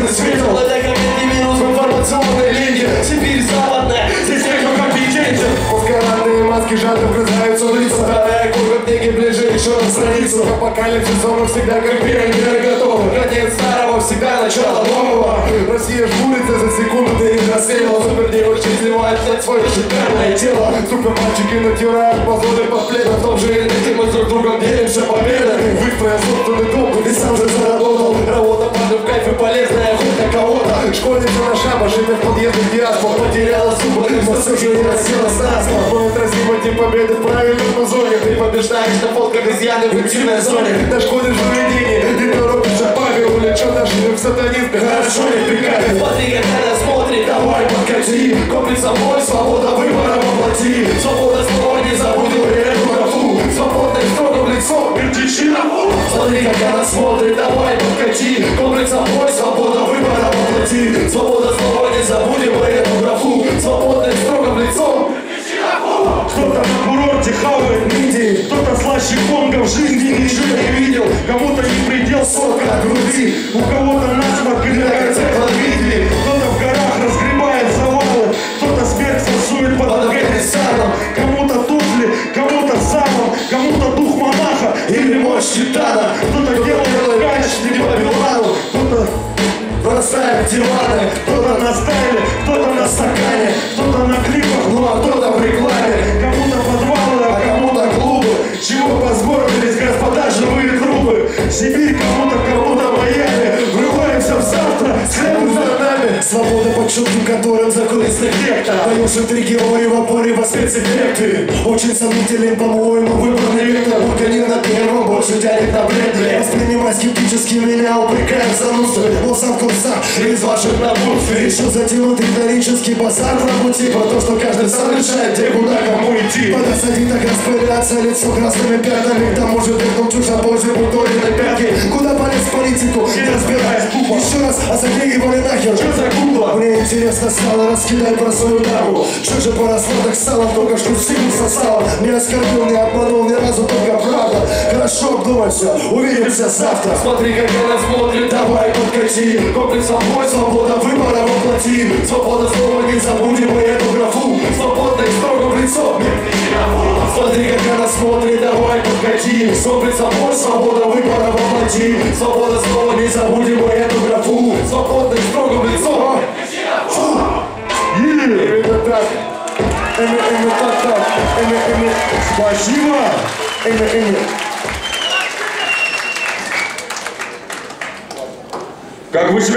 на свете. Это как антивирус в информационной ленте. Сибирь западная, здесь некто компетентен. Маскарадные маски жадно вгрызаются в лица. Вторая курва книги ближе еще на страницу. Апокалипсис зону всегда как пионер готов. Конец старого, всегда начало нового. Россия жмурится за секунду, ты их рассеял. Супердевочки сливают взять свое шикарное тело. Супермальчики натирают позоры под пледом. В том же интернете мы друг другом делимся победой. Выстроя собственный дом, и сам же заработал. Работа падает в кайф и полезная хоть на кого-то. Школьница на шабаш, живет в подъездах диаспор. Потеряла зубы, но все же не рассела с нас. Мой отразимый тип победы в правильном зоне. Ты побеждаешь на фотках изъяны в интимной зоне. Нашкодишь в заведении, ты торопишься папе. Увлечен нашими в сатанизме, хорошо не прикатит. Смотри, как она смотрит, давай подкати. Комплекс собой, свобода выбора воплоти. Свобода слова, не забудем эту графу. Свободный строго в лицо, мертвечина. Смотри, как она смотрит, давай подкати. Комплекс собой, свобода выбора воплоти. Свобода слова, не забудем эту графу. Свободный строго в лицо. Кто-то на курорте хавает мидии, кто-то слаще конга в жизни ничего не видел. Кому-то не предел сотка от груди, у кого-то насморк или видели. Кто-то в горах разгребает завалы, кто-то смерть форсует под Афганистаном. Кому-то туфли, кому-то самом, кому-то дух монаха или мощь титана. Кто-то делает качественный по Билану, кто-то бросает диваны, кто-то на стайле, кто-то на стакане, кто-то на клипах, ну а кто-то в рекламе. Кому-то подвалы, а кому-то клубы. Чего позборились, господа, живые трубы. Сибирь кому-то Майами. Врываемся в завтра, с хлебом за нами. Свобода под шутким которым закулисный вектор. Даешь интриги о его поре во спецэффекты. Очень сомнителен, по-моему, выбранный вектор. Будто не на первом, больше тянет на Брэдли. Воспринимай скептически, меня упрекают занусы. Но сам курсах из ваших наборцев решил затянуть риторический базар на пути. Про то, что каждый сам решает, где куда кому идти. Подосади так распыляться лицо красными пятнами. К тому же дыхнул чушь, а позже бутоли пятки. Куда полез в политику, не разбираясь тупо. Еще раз, а за деньги нахер. Что за кукла? Мне интересно стало, раскидай про свою даму. Что же по расходах сала, только что сильно сосала. Не оскорбил, не обманул, ни разу только правда. Хорошо обдумай все, увидимся завтра. Смотри, как она смотрит, давай подкати. Комплекс собой, свобода выбора воплоти. Свобода слова, не забудем мы эту графу. Свободно и строго в лицо. Смотри, как она смотрит, давай подкати. Комплекс собой, свобода выбора воплоти. Свобода слова, не забудем мы эту графу. Свободно и строго в лицо. Именно так. Именно так. Спасибо.